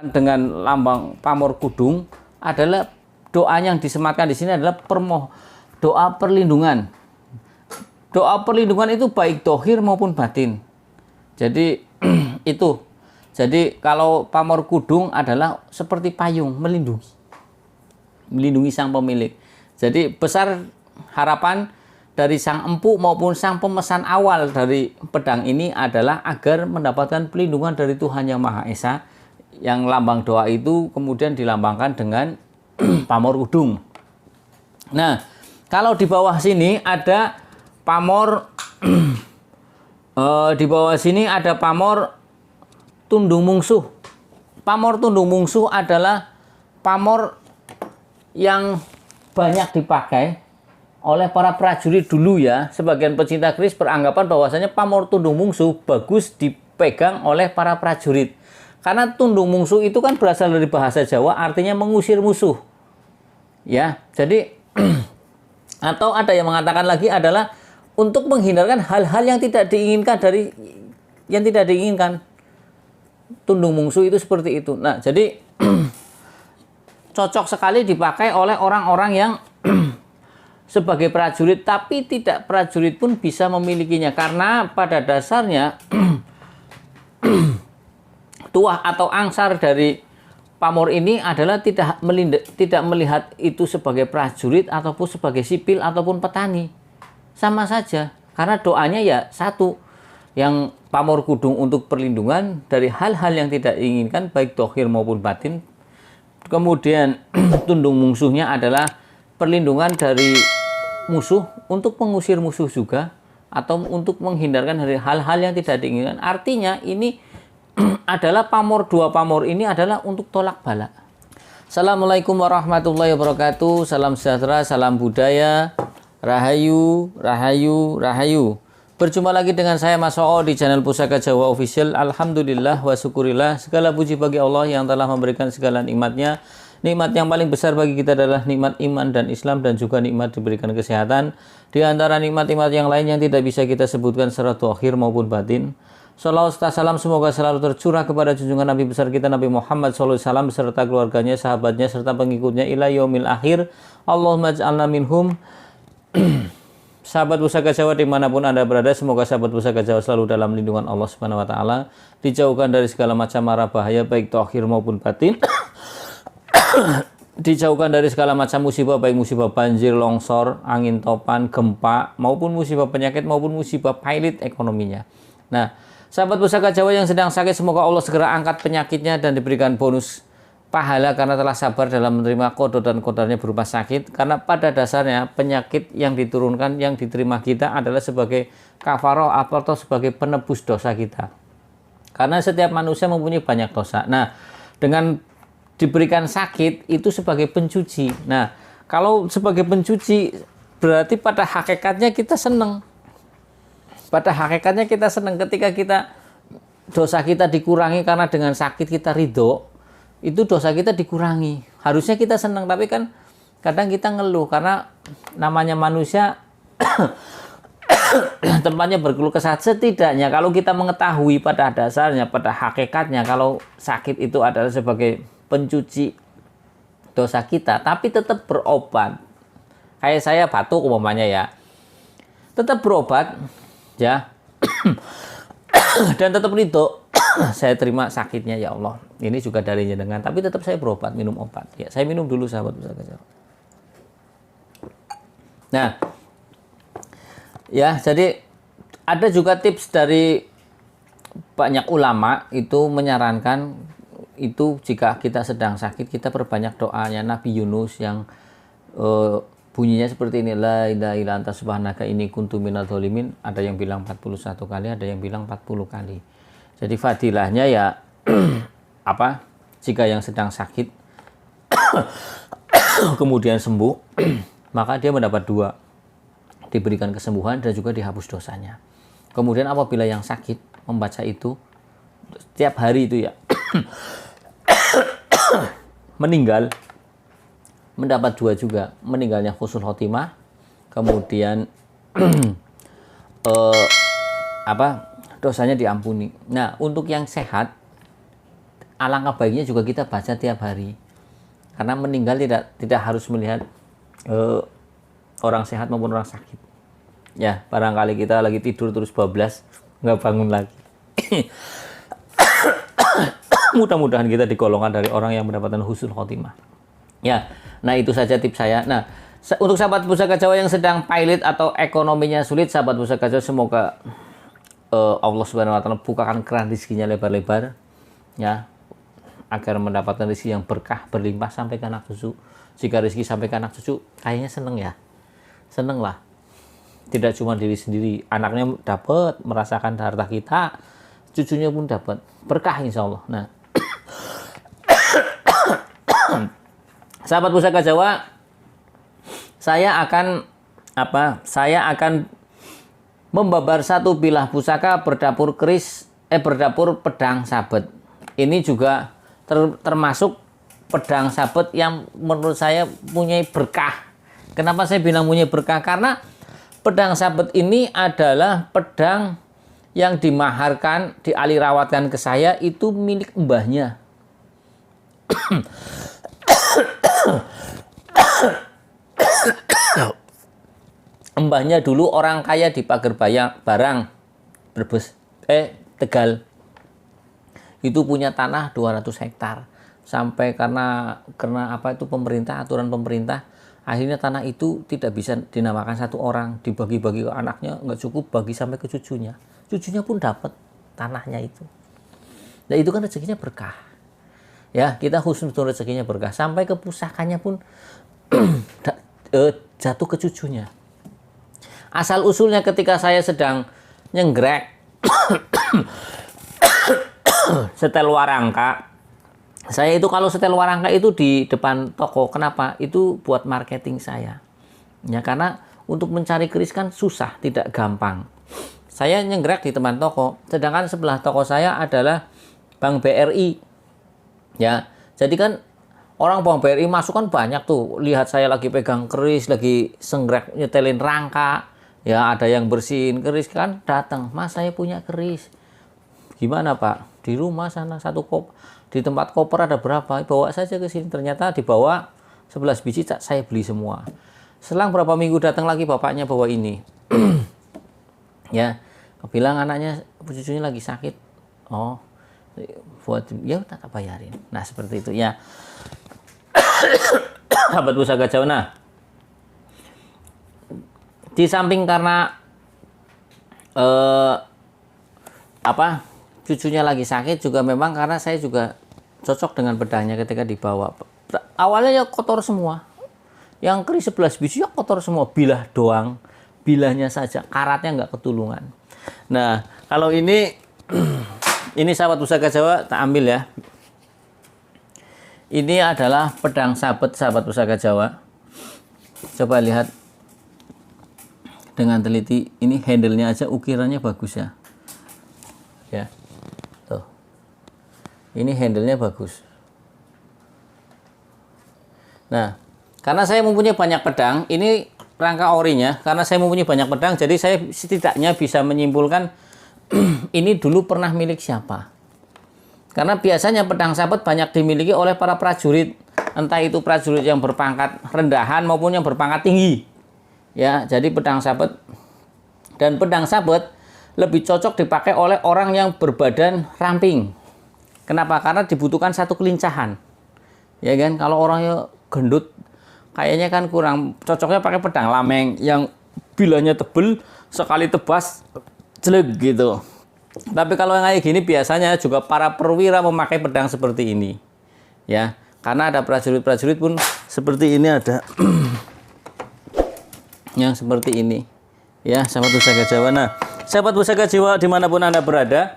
dengan lambang pamor kudung adalah doa yang disematkan di sini adalah doa perlindungan. Doa perlindungan itu baik dohir maupun batin. Jadi itu. Jadi kalau pamor kudung adalah seperti payung melindungi sang pemilik. Jadi besar harapan dari sang empu maupun sang pemesan awal dari pedang ini adalah agar mendapatkan perlindungan dari Tuhan Yang Maha Esa, yang lambang doa itu kemudian dilambangkan dengan pamor kudung. Nah, kalau di bawah sini ada pamor di bawah sini ada pamor tundung mungsuh. Pamor tundung mungsuh adalah pamor yang banyak dipakai oleh para prajurit dulu ya. Sebagian pecinta keris beranggapan bahwasanya pamor tundung mungsuh bagus dipegang oleh para prajurit. Karena tundung mungsuh itu kan berasal dari bahasa Jawa, artinya mengusir musuh. Ya, jadi atau ada yang mengatakan lagi adalah untuk menghindarkan hal-hal yang tidak diinginkan Tundung mungsuh itu seperti itu. Nah, jadi cocok sekali dipakai oleh orang-orang yang sebagai prajurit, tapi tidak prajurit pun bisa memilikinya karena pada dasarnya tuah atau angsar dari pamor ini adalah tidak melihat itu sebagai prajurit ataupun sebagai sipil ataupun petani. Sama saja, karena doanya ya satu, yang pamor kudung untuk perlindungan dari hal-hal yang tidak diinginkan baik dohir maupun batin. Kemudian tundung mungsuhnya adalah perlindungan dari musuh untuk mengusir musuh juga, atau untuk menghindarkan dari hal-hal yang tidak diinginkan. Artinya ini adalah dua pamor ini adalah untuk tolak bala. Assalamualaikum warahmatullahi wabarakatuh. Salam sejahtera, salam budaya. Rahayu, rahayu, rahayu. Berjumpa lagi dengan saya Mas Oo di channel Pusaka Jawa Official. Alhamdulillah wa syukurillah. Segala puji bagi Allah yang telah memberikan segala nikmatnya. Nikmat yang paling besar bagi kita adalah nikmat iman dan Islam, dan juga nikmat diberikan kesehatan. Di antara nikmat-nikmat yang lain yang tidak bisa kita sebutkan secara dohir maupun batin. Salawat serta salam semoga selalu tercurah kepada junjungan Nabi besar kita Nabi Muhammad SAW beserta keluarganya, sahabatnya, serta pengikutnya ila yaumil akhir. Allahumma ij'alna minhum. Sahabat Pusaka Jawa dimanapun Anda berada, semoga sahabat Pusaka Jawa selalu dalam lindungan Allah Subhanahu wa Ta'ala, dijauhkan dari segala macam mara bahaya baik dohir maupun batin, dijauhkan dari segala macam musibah baik musibah banjir, longsor, angin topan, gempa, maupun musibah penyakit maupun musibah pailit ekonominya. Nah, sahabat Pusaka Jawa yang sedang sakit, semoga Allah segera angkat penyakitnya dan diberikan bonus pahala karena telah sabar dalam menerima qada dan qadarnya berupa sakit. Karena pada dasarnya penyakit yang diturunkan, yang diterima kita adalah sebagai kafarah atau sebagai penebus dosa kita. Karena setiap manusia mempunyai banyak dosa. Nah, dengan diberikan sakit itu sebagai pencuci. Nah, kalau sebagai pencuci berarti pada hakikatnya kita senang. Pada hakikatnya kita senang ketika dosa kita dikurangi karena dengan sakit kita ridho. Itu dosa kita dikurangi. Harusnya kita senang, tapi kan kadang kita ngeluh karena namanya manusia tempatnya berkeluh kesah. Setidaknya kalau kita mengetahui pada dasarnya, pada hakikatnya kalau sakit itu adalah sebagai pencuci dosa kita, tapi tetap berobat. Kayak saya batuk umpamanya ya, tetap berobat ya. Dan tetap ridho. Saya terima sakitnya ya Allah, ini juga dari jenengan, tapi tetap saya berobat, minum obat ya. Saya minum dulu sahabat Pusaka Jawa. Nah ya, jadi ada juga tips dari banyak ulama itu menyarankan itu jika kita sedang sakit kita perbanyak doanya Nabi Yunus yang bunyinya seperti ini, la ilaha illa anta subhanaka inni kuntu minadz dzalimin. Ada yang bilang 41 kali, ada yang bilang 40 kali. Jadi fadilahnya ya jika yang sedang sakit kemudian sembuh maka dia mendapat 2, diberikan kesembuhan dan juga dihapus dosanya. Kemudian apabila yang sakit membaca itu setiap hari itu ya meninggal, mendapat 2 juga, meninggalnya husnul khotimah, kemudian dosanya diampuni. Nah, untuk yang sehat alangkah baiknya juga kita baca tiap hari. Karena meninggal tidak harus melihat orang sehat maupun orang sakit. Ya, barangkali kita lagi tidur terus bablas, nggak bangun lagi. Mudah-mudahan kita digolongkan dari orang yang mendapatkan husnul khotimah. Ya, nah itu saja tips saya. Nah, untuk sahabat Pusaka Jawa yang sedang pilot atau ekonominya sulit, sahabat Pusaka Jawa, semoga Allah Subhanahu wa taala bukakan keran rezekinya lebar-lebar, ya, agar mendapatkan rezeki yang berkah, berlimpah sampai ke anak cucu. Jika rezeki sampai ke anak cucu, kayaknya seneng ya. Seneng lah. Tidak cuma diri sendiri, anaknya dapat merasakan harta kita, cucunya pun dapat berkah insya Allah. Nah, sahabat Pusaka Jawa, saya akan membabar satu bilah pusaka berdapur pedang sabet. Ini juga termasuk pedang sabet yang menurut saya punya berkah. Kenapa saya bilang punya berkah? Karena pedang sabet ini adalah pedang yang dimaharkan, dialirawatkan ke saya, itu milik mbahnya. Mbahnya dulu orang kaya di Pagerbayang, Barang, Brebes, Tegal. Itu punya tanah 200 hektar. Sampai karena itu aturan pemerintah, akhirnya tanah itu tidak bisa dinamakan satu orang, dibagi-bagi ke anaknya, nggak cukup, bagi sampai ke cucunya. Cucunya pun dapat tanahnya itu. Nah, itu kan rezekinya berkah. Ya, kita husnuzon rezekinya berkah. Sampai ke pusakanya pun jatuh ke cucunya. Asal usulnya ketika saya sedang nyenggrek setel warangka, saya itu kalau setel warangka itu di depan toko. Kenapa? Itu buat marketing saya. Ya, karena untuk mencari keris kan susah, tidak gampang. Saya nyenggrek di depan toko, sedangkan sebelah toko saya adalah Bank BRI. Ya, jadi kan orang Bank BRI masuk kan banyak tuh. Lihat saya lagi pegang keris, lagi senggrek nyetelin rangka. Ya, ada yang bersihin keris kan, datang, "Mas, saya punya keris." "Gimana, Pak?" "Di rumah sana satu di tempat koper ada berapa? Bawa saja ke sini." Ternyata dibawa 11 biji, saya beli semua. Selang berapa minggu datang lagi bapaknya bawa ini. Ya, bilang anaknya, cucunya lagi sakit. Oh, buat ya tak bayarin. Nah, seperti itu ya. Sahabat Pusaka Jawa. Nah, di samping karena cucunya lagi sakit, juga memang karena saya juga cocok dengan pedangnya ketika dibawa. Awalnya ya kotor semua. Yang keris 11 biji ya kotor semua, bilah doang. Bilahnya saja, karatnya nggak ketulungan. Nah, kalau ini sahabat Pusaka Jawa, tak ambil ya. Ini adalah pedang sabet, sahabat Pusaka Jawa. Coba lihat dengan teliti, ini handle-nya aja ukirannya bagus ya. Ya. Tuh. Ini handle-nya bagus. Nah, karena saya mempunyai banyak pedang, ini rangka orinya, karena saya mempunyai banyak pedang, jadi saya setidaknya bisa menyimpulkan ini dulu pernah milik siapa. Karena biasanya pedang sabet banyak dimiliki oleh para prajurit, entah itu prajurit yang berpangkat rendahan maupun yang berpangkat tinggi. Ya, jadi pedang sabet dan pedang sabet lebih cocok dipakai oleh orang yang berbadan ramping. Kenapa? Karena dibutuhkan satu kelincahan. Ya kan, kalau orangnya gendut kayaknya kan kurang, cocoknya pakai pedang lameng yang bilahnya tebel, sekali tebas jelek gitu. Tapi kalau yang kayak gini biasanya juga para perwira memakai pedang seperti ini. Ya, karena ada prajurit-prajurit pun seperti ini ada. Yang seperti ini. Ya, sahabat Pusaka Jawa. Nah, sahabat Pusaka Jawa dimanapun Anda berada,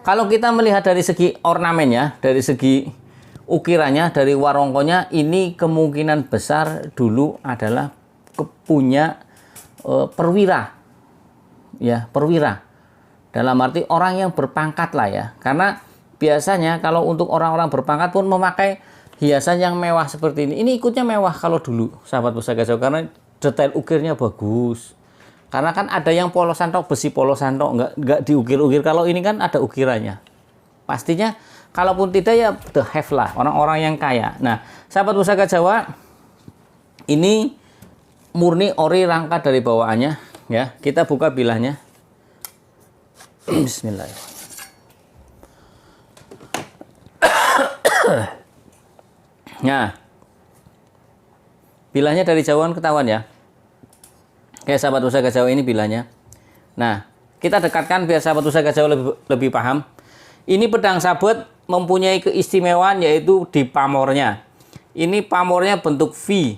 kalau kita melihat dari segi ornamennya, dari segi ukirannya, dari warongkonya, ini kemungkinan besar dulu adalah punya perwira. Ya, perwira. Dalam arti orang yang berpangkat lah ya. Karena biasanya kalau untuk orang-orang berpangkat pun memakai hiasan yang mewah seperti ini. Ini ikutnya mewah kalau dulu, sahabat Pusaka Jawa, karena detail ukirnya bagus. Karena kan ada yang polosan tok, besi polosan tok, nggak diukir-ukir. Kalau ini kan ada ukirannya. pastinya kalaupun tidak ya the have lah, orang-orang yang kaya. Nah, sahabat Pusaka Jawa, ini murni ori rangka dari bawaannya ya. Kita buka bilahnya. Bismillahirrahmanirrahim. Nah, bilahnya dari jauhan ketahuan ya. Kayak sahabat Pusaka Jawa ini bilahnya. Nah, kita dekatkan biar sahabat Pusaka Jawa lebih paham. Ini pedang sabet mempunyai keistimewaan yaitu di pamornya. Ini pamornya bentuk V,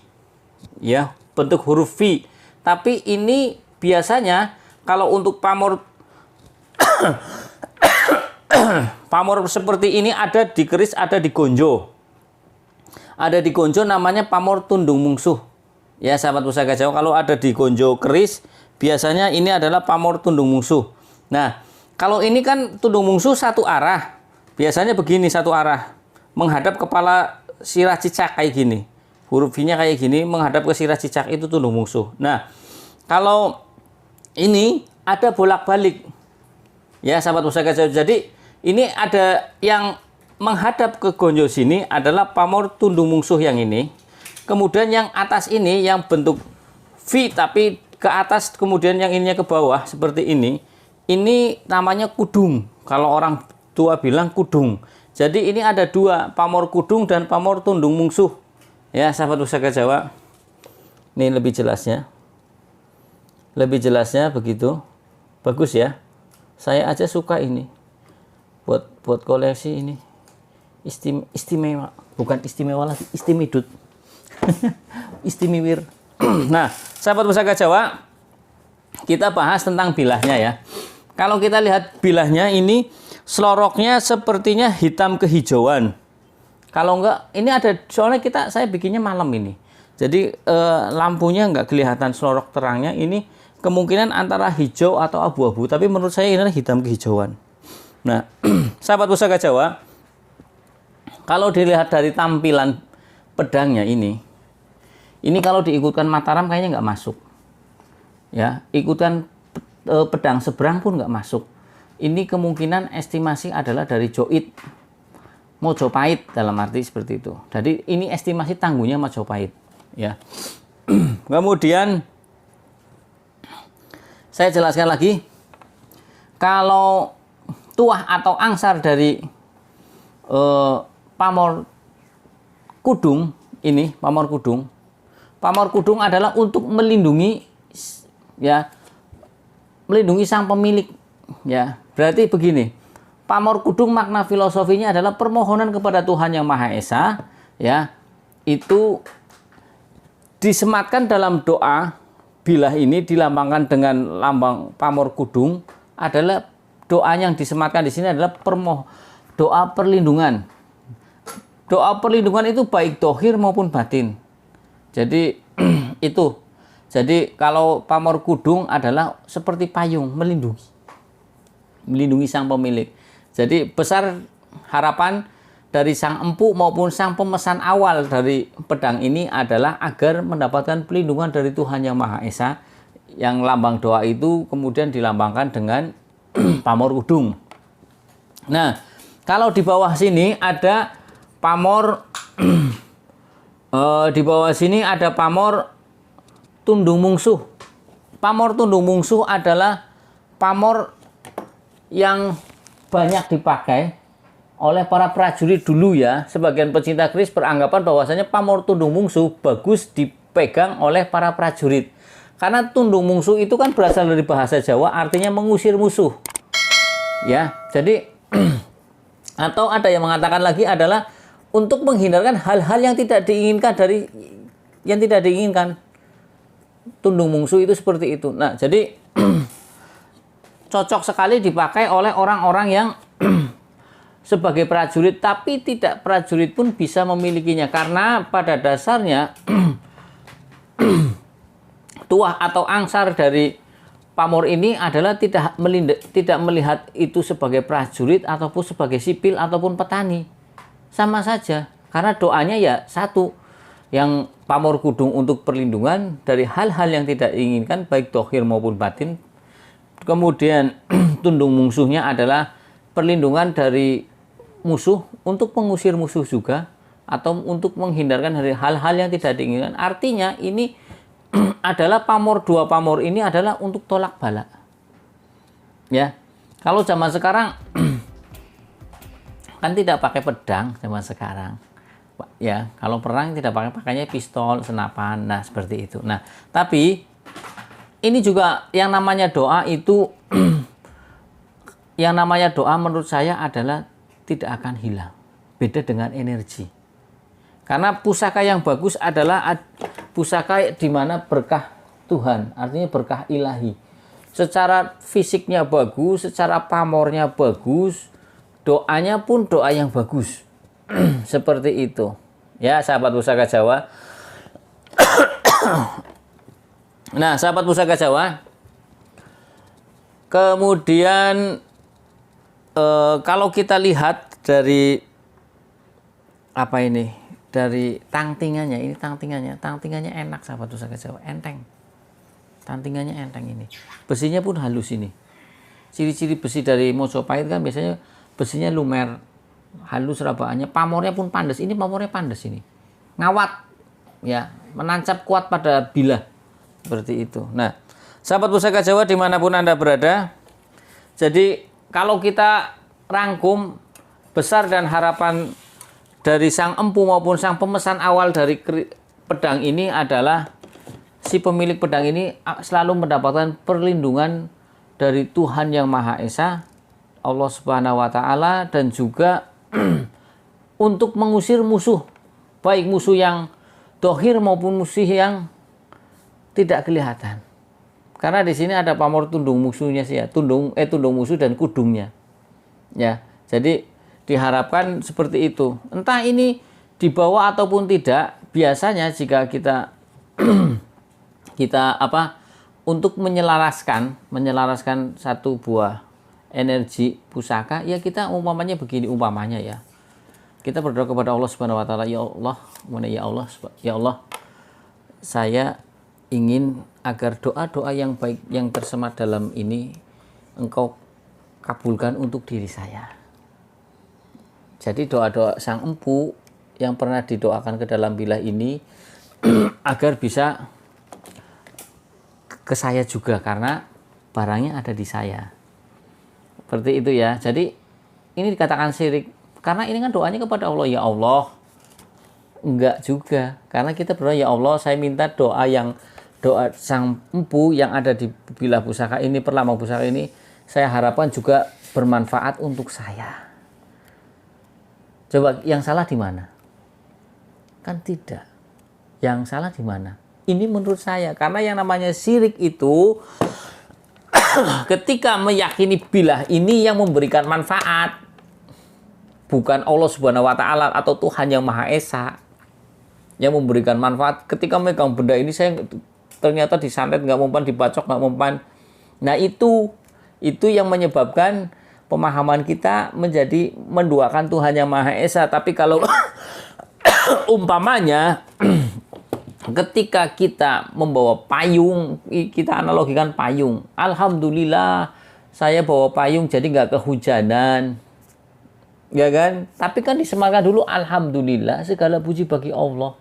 ya, bentuk huruf V. Tapi ini biasanya kalau untuk pamor pamor seperti ini ada di keris, ada di gonjo. Ada di gonjo namanya pamor tundung mungsuh. Ya sahabat Pusaka Jawa, kalau ada di gonjo keris, biasanya ini adalah pamor tundung mungsuh. Nah, kalau ini kan tundung mungsuh satu arah. Biasanya begini, satu arah. Menghadap kepala sirah cicak kayak gini. Huruf V-nya kayak gini, menghadap ke sirah cicak, itu tundung mungsuh. Nah, kalau ini ada bolak-balik. Ya sahabat Pusaka Jawa. Jadi, ini ada yang menghadap ke gonjo sini adalah pamor tundung mungsuh yang ini. Kemudian yang atas ini yang bentuk V tapi ke atas, kemudian yang ininya ke bawah seperti ini. Ini namanya kudung. Kalau orang tua bilang kudung. Jadi ini ada dua, pamor kudung dan pamor tundung mungsuh. Ya sahabat Pusaka Jawa. Ini lebih jelasnya. Lebih jelasnya begitu. Bagus ya. Saya aja suka ini. Buat koleksi ini. Istimewa, bukan istimewa lagi, istimidut. Istimewir. Nah, sahabat Pusaka Jawa, kita bahas tentang bilahnya ya. Kalau kita lihat bilahnya ini, seloroknya sepertinya hitam kehijauan. Kalau enggak, ini ada, soalnya saya bikinnya malam ini. Jadi lampunya enggak kelihatan selorok terangnya. Ini kemungkinan antara hijau atau abu-abu, tapi menurut saya ini adalah hitam kehijauan. Nah, sahabat Pusaka Jawa, kalau dilihat dari tampilan pedangnya ini kalau diikutkan Mataram kayaknya nggak masuk. Ya, ikutan pedang seberang pun nggak masuk. Ini kemungkinan estimasi adalah dari Joid Mojopahit, dalam arti seperti itu. Jadi ini estimasi tangguhnya Mojopahit. Ya. Kemudian saya jelaskan lagi, kalau tuah atau angsar dari pamor kudung ini, pamor kudung. Pamor kudung adalah untuk melindungi ya, melindungi sang pemilik ya. Berarti begini. Pamor kudung makna filosofinya adalah permohonan kepada Tuhan Yang Maha Esa ya. Itu disematkan dalam doa. Bilah ini dilambangkan dengan lambang pamor kudung, adalah doa yang disematkan di sini adalah doa perlindungan. Doa perlindungan itu baik dohir maupun batin. Jadi itu. Jadi kalau pamor kudung adalah seperti payung, melindungi sang pemilik. Jadi besar harapan dari sang empu maupun sang pemesan awal dari pedang ini adalah agar mendapatkan perlindungan dari Tuhan Yang Maha Esa. Yang lambang doa itu kemudian dilambangkan dengan pamor kudung. Nah, kalau di bawah sini ada pamor di bawah sini ada pamor tundung mungsuh. Pamor tundung mungsuh adalah pamor yang banyak dipakai oleh para prajurit dulu ya. Sebagian pecinta keris beranggapan bahwasanya pamor tundung mungsuh bagus dipegang oleh para prajurit. Karena tundung mungsuh itu kan berasal dari bahasa Jawa, artinya mengusir musuh. Ya, jadi atau ada yang mengatakan lagi adalah untuk menghindarkan hal-hal yang tidak diinginkan Tundung mungsuh itu seperti itu. Nah, jadi cocok sekali dipakai oleh orang-orang yang sebagai prajurit, tapi tidak prajurit pun bisa memilikinya. Karena pada dasarnya tuah atau angsar dari pamor ini adalah tidak melihat itu sebagai prajurit ataupun sebagai sipil ataupun petani. Sama saja, karena doanya ya satu, yang pamor kudung untuk perlindungan dari hal-hal yang tidak diinginkan baik dohir maupun batin. Kemudian tundung mungsuhnya adalah perlindungan dari musuh, untuk mengusir musuh juga, atau untuk menghindarkan dari hal-hal yang tidak diinginkan. Artinya ini adalah pamor, dua pamor ini adalah untuk tolak bala. Ya, kalau zaman sekarang kan tidak pakai pedang zaman sekarang. Ya, kalau perang tidak pakainya pistol, senapan, nah seperti itu. Nah, tapi ini juga yang namanya doa itu, yang namanya doa menurut saya adalah tidak akan hilang. Beda dengan energi. Karena pusaka yang bagus adalah pusaka di mana berkah Tuhan, artinya berkah ilahi. Secara fisiknya bagus, secara pamornya bagus, doanya pun doa yang bagus. Seperti itu. Ya, sahabat pusaka Jawa. Nah, sahabat pusaka Jawa. Kemudian kalau kita lihat dari apa ini? Dari tangtingannya, ini tangtingannya enak sahabat pusaka Jawa, enteng. Tangtingannya enteng ini. Besinya pun halus ini. Ciri-ciri besi dari Mojopahit kan biasanya besinya lumer, halus rabaannya, pamornya pun pandas. Ini pamornya pandas ini. Ngawat, ya, menancap kuat pada bilah. Seperti itu. Nah, sahabat pusaka Jawa dimanapun Anda berada, jadi kalau kita rangkum besar dan harapan dari sang empu maupun sang pemesan awal dari pedang ini adalah si pemilik pedang ini selalu mendapatkan perlindungan dari Tuhan Yang Maha Esa, Allah Subhanahu wa Ta'ala, dan juga untuk mengusir musuh, baik musuh yang dohir maupun musuh yang tidak kelihatan. Karena di sini ada pamor tundung musuhnya sih ya, tundung musuh dan kudungnya. Ya, jadi diharapkan seperti itu. Entah ini dibawa ataupun tidak, biasanya jika kita untuk menyelaraskan satu buah energi pusaka, ya kita umpamanya begini, umpamanya ya. Kita berdoa kepada Allah Subhanahu wa Ta'ala, ya Allah, saya ingin agar doa-doa yang baik yang tersemat dalam ini Engkau kabulkan untuk diri saya. Jadi doa-doa sang empu yang pernah didoakan ke dalam bilah ini agar bisa ke saya juga, karena barangnya ada di saya. Seperti itu ya. Jadi ini dikatakan syirik karena ini kan doanya kepada Allah, ya Allah. Enggak juga, karena kita berdoa, ya Allah, saya minta doa sang empu yang ada di bilah pusaka ini, perlambang pusaka ini, saya harapkan juga bermanfaat untuk saya. Coba yang salah di mana? Kan tidak. Yang salah di mana? Ini menurut saya, karena yang namanya syirik itu ketika meyakini bilah ini yang memberikan manfaat, bukan Allah Subhanahu wa Ta'ala atau Tuhan Yang Maha Esa yang memberikan manfaat. Ketika megang benda ini, saya ternyata disantet nggak mempan, dibacok nggak mempan. Nah itu yang menyebabkan pemahaman kita menjadi menduakan Tuhan Yang Maha Esa. Tapi kalau umpamanya ketika kita membawa payung, kita analogikan payung. Alhamdulillah saya bawa payung jadi nggak kehujanan, ya kan? Tapi kan disematkan dulu, alhamdulillah segala puji bagi Allah.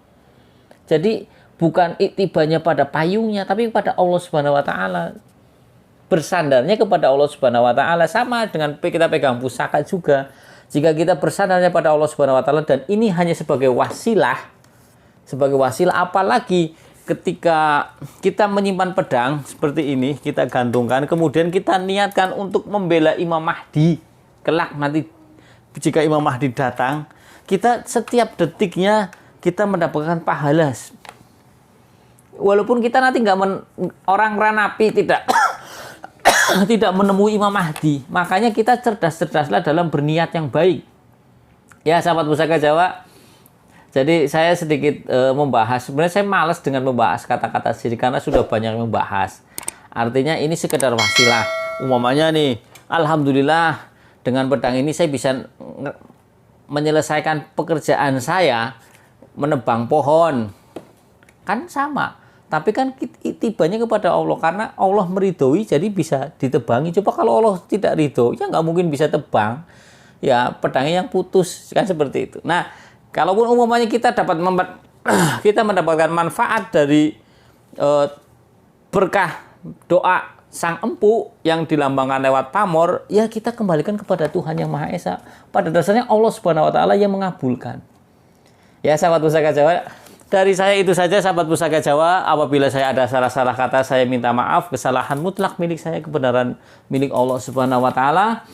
Jadi bukan iktibanya pada payungnya, tapi pada Allah Subhanahu wa Ta'ala. Bersandarnya kepada Allah Subhanahu wa Ta'ala, sama dengan kita pegang pusaka juga. Jika kita bersandarnya pada Allah Subhanahu wa Ta'ala dan ini hanya sebagai wasilah, apalagi ketika kita menyimpan pedang seperti ini, kita gantungkan, kemudian kita niatkan untuk membela Imam Mahdi kelak nanti jika Imam Mahdi datang, kita setiap detiknya kita mendapatkan pahala. Walaupun kita nanti orang ranapi tidak tidak menemui Imam Mahdi, makanya kita cerdas-cerdaslah dalam berniat yang baik. Ya sahabat pusaka Jawa, jadi saya sedikit membahas, sebenarnya saya malas dengan membahas kata-kata syirik karena sudah banyak membahas. Artinya ini sekedar wasilah. Umpamanya nih, alhamdulillah dengan pedang ini saya bisa menyelesaikan pekerjaan saya menebang pohon. Kan sama. Tapi kan tibanya kepada Allah, karena Allah meridhoi jadi bisa ditebangi. Coba kalau Allah tidak ridho, ya nggak mungkin bisa tebang. ya pedangnya yang putus, kan seperti itu. Nah, kalaupun umumnya kita kita mendapatkan manfaat dari berkah doa sang empu yang dilambangkan lewat pamor, ya kita kembalikan kepada Tuhan Yang Maha Esa. Pada dasarnya Allah Subhanahu wa taala yang mengabulkan. Ya, sahabat Pusaka Jawa, dari saya itu saja, sahabat Pusaka Jawa. Apabila saya ada salah-salah kata, saya minta maaf. Kesalahan mutlak milik saya, kebenaran milik Allah Subhanahu wa taala.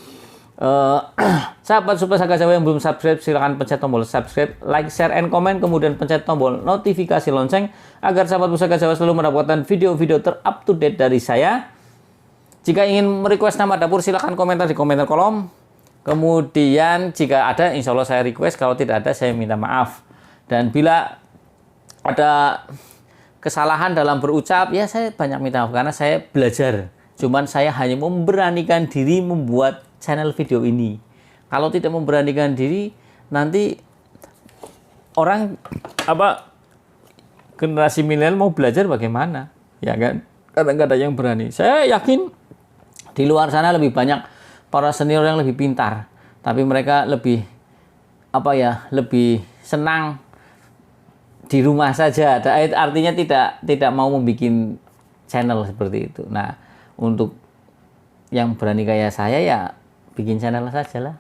Sahabat Pusaka Jawa yang belum subscribe, silahkan pencet tombol subscribe, like, share, and comment, kemudian pencet tombol notifikasi lonceng agar sahabat Pusaka Jawa selalu mendapatkan video-video ter-up to date dari saya. Jika ingin merequest nama dapur, silahkan komentar di komentar kolom. Kemudian jika ada, insya Allah saya request. Kalau tidak ada, saya minta maaf. Dan bila ada kesalahan dalam berucap, ya saya banyak minta maaf karena saya belajar. Cuman saya hanya memberanikan diri membuat channel video ini. Kalau tidak memberanikan diri, nanti orang generasi milenial mau belajar bagaimana, ya kan? Kadang nggak ada yang berani. Saya yakin di luar sana lebih banyak para senior yang lebih pintar, tapi mereka lebih lebih senang di rumah saja. Artinya tidak mau membuat channel seperti itu. Nah, untuk yang berani kayak saya ya bikin channel saja lah.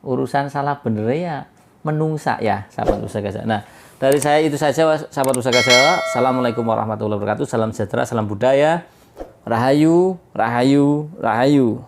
Urusan salah bener ya menungsa ya, sahabat Pusaka Jawa. Nah, dari saya itu saja, sahabat Pusaka Jawa. Assalamualaikum warahmatullahi wabarakatuh. Salam sejahtera, salam budaya. Rahayu, rahayu, rahayu.